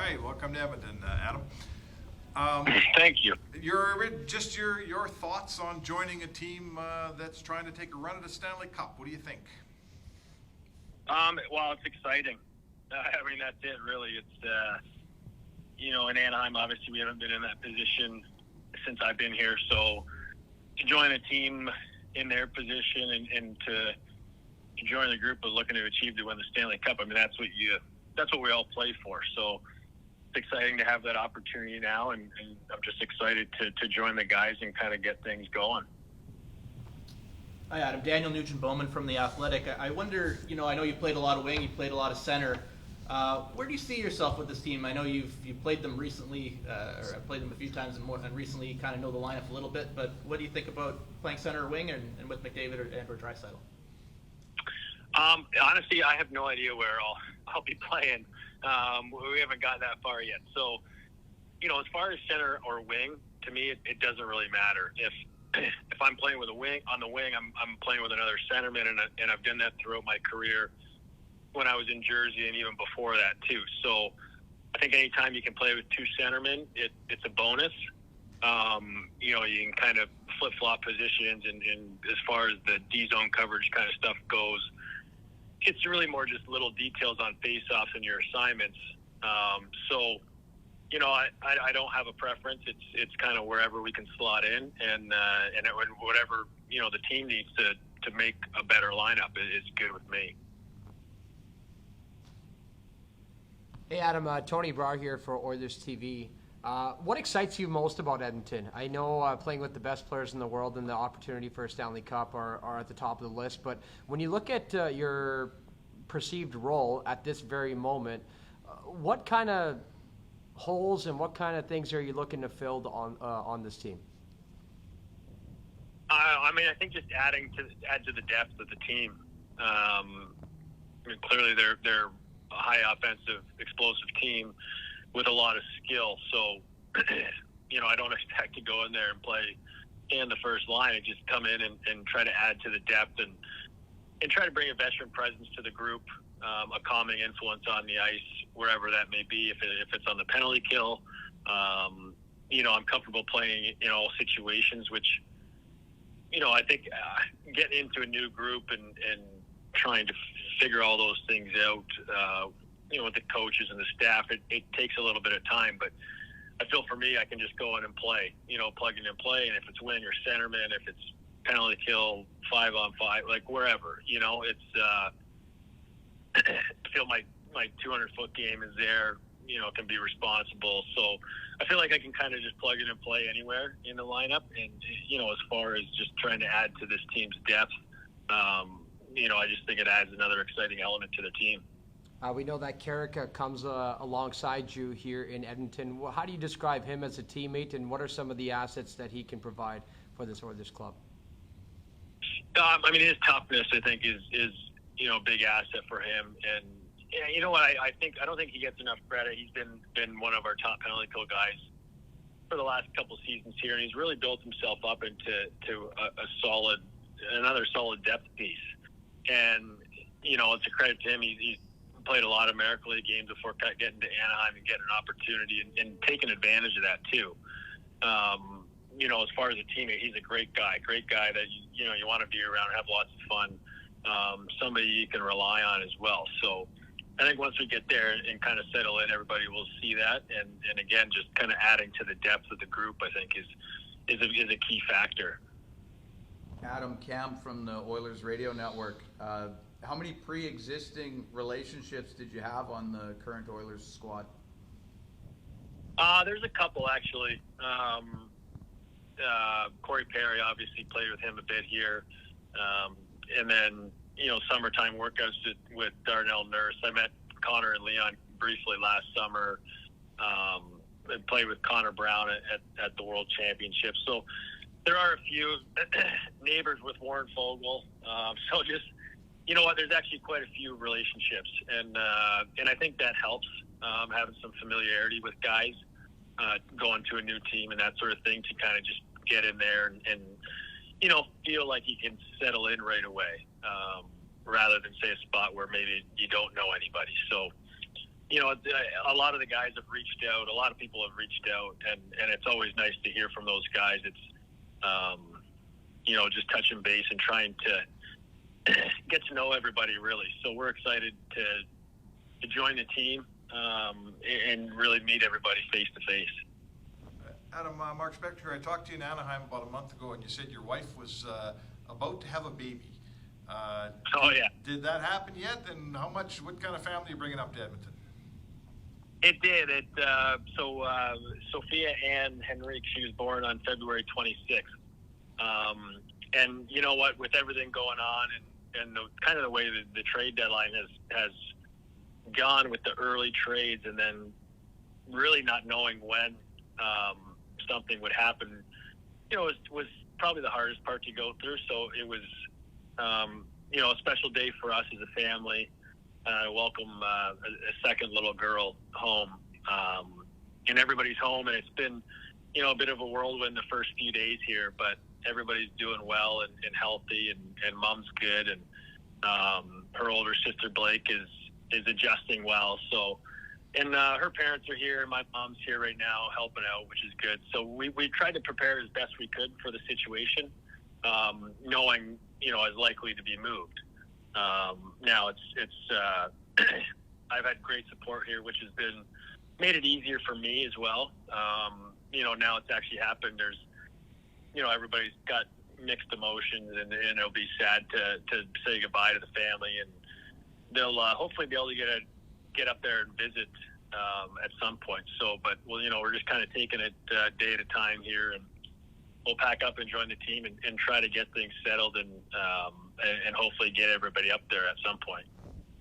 right, welcome to Edmonton, Adam. Thank you. Your thoughts on joining a team that's trying to take a run at a Stanley Cup. What do you think? Well, it's exciting. I mean, that's it, really. It's, in Anaheim, obviously, we haven't been in that position since I've been here. So to join a team in their position and to join the group of looking to achieve to win the Stanley Cup, I mean, that's what we all play for. So it's exciting to have that opportunity now, and I'm just excited to join the guys and kind of get things going. Hi, Adam. Daniel Nugent-Bowman from The Athletic. I wonder, I know you played a lot of wing, you played a lot of center. Where do you see yourself with this team? I know you've played them recently, or I've played them a few times, and recently you kind of know the lineup a little bit, but what do you think about playing center or wing and with McDavid or Draisaitl? Honestly, I have no idea where I'll be playing. We haven't gotten that far yet. So, as far as center or wing, to me, it doesn't really matter. If I'm playing with on the wing, I'm playing with another centerman, and I've done that throughout my career when I was in Jersey and even before that too. So I think anytime you can play with two centermen, it's a bonus. You can kind of flip-flop positions, and as far as the D-zone coverage kind of stuff goes, it's really more just little details on face-offs and your assignments. So, I don't have a preference. It's kind of wherever we can slot in, and whatever the team needs to make a better lineup is good with me. Hey Adam, Tony Brar here for Oilers TV. What excites you most about Edmonton? I know playing with the best players in the world and the opportunity for a Stanley Cup are at the top of the list, but when you look at your perceived role at this very moment, what kind of holes and what kind of things are you looking to fill on this team? I think just add to the depth of the team. Clearly they're a high offensive, explosive team with a lot of skill. So, I don't expect to go in there and play in the first line and just come in and try to add to the depth and try to bring a veteran presence to the group, a calming influence on the ice, wherever that may be. If it's on the penalty kill, I'm comfortable playing in all situations, which, I think getting into a new group and trying to figure all those things out, with the coaches and the staff, it takes a little bit of time, but I feel for me, I can just go in and play, plug in and play. And if it's wing or centerman, if it's penalty kill, 5-on-5, like wherever, it's, I feel my 200-foot game is there, can be responsible. So I feel like I can kind of just plug in and play anywhere in the lineup. And, as far as just trying to add to this team's depth, I just think it adds another exciting element to the team. We know that Carrick comes alongside you here in Edmonton. How do you describe him as a teammate, and what are some of the assets that he can provide for this Oilers club? His toughness, I think, is a big asset for him. And you know what? I don't think he gets enough credit. He's been one of our top penalty kill guys for the last couple seasons here, and he's really built himself up into another solid depth piece. And it's a credit to him. He's played a lot of American League games before getting to Anaheim and getting an opportunity and taking advantage of that too. As far as a teammate, he's a great guy that you want to be around and have lots of fun. Somebody you can rely on as well. So I think once we get there and kind of settle in, everybody will see that. And again, just kind of adding to the depth of the group, I think is a key factor. Adam, Cam from the Oilers Radio Network. How many pre-existing relationships did you have on the current Oilers squad? There's a couple, actually. Corey Perry obviously played with him a bit here. And then, summertime workouts with Darnell Nurse. I met Connor and Leon briefly last summer. I played with Connor Brown at the World Championship. So there are a few neighbors with Warren Fogle. So just, there's actually quite a few relationships. And I think that helps, having some familiarity with guys, going to a new team and that sort of thing, to kind of just get in there and feel like you can settle in right away, rather than say a spot where maybe you don't know anybody. So a lot of the guys have reached out. A lot of people have reached out, and it's always nice to hear from those guys. It's, just touching base and trying to get to know everybody, really. So we're excited to join the team and really meet everybody face to face. Adam, Mark Spector, I talked to you in Anaheim about a month ago, and you said your wife was about to have a baby. Oh, yeah. Did that happen yet? And what kind of family are you bringing up to Edmonton? It did. Sophia Ann Henrique, she was born on February 26th. And you know what, with everything going on and the way the trade deadline has gone with the early trades, and then really not knowing when something would happen, was probably the hardest part to go through. So it was, a special day for us as a family. Welcome a second little girl home, and everybody's home, and it's been, a bit of a whirlwind the first few days here, but everybody's doing well and healthy, and mom's good, and her older sister Blake is adjusting well. So, and her parents are here, and my mom's here right now helping out, which is good. So we tried to prepare as best we could for the situation, knowing is likely to be moved. Now it's I've had great support here, which has made it easier for me as well. Now it's actually happened. There's, everybody's got mixed emotions, and it'll be sad to say goodbye to the family, and they'll hopefully be able to get up there and visit at some point. So, but we're just kind of taking it day at a time here, and we'll pack up and join the team and try to get things settled and hopefully get everybody up there at some point.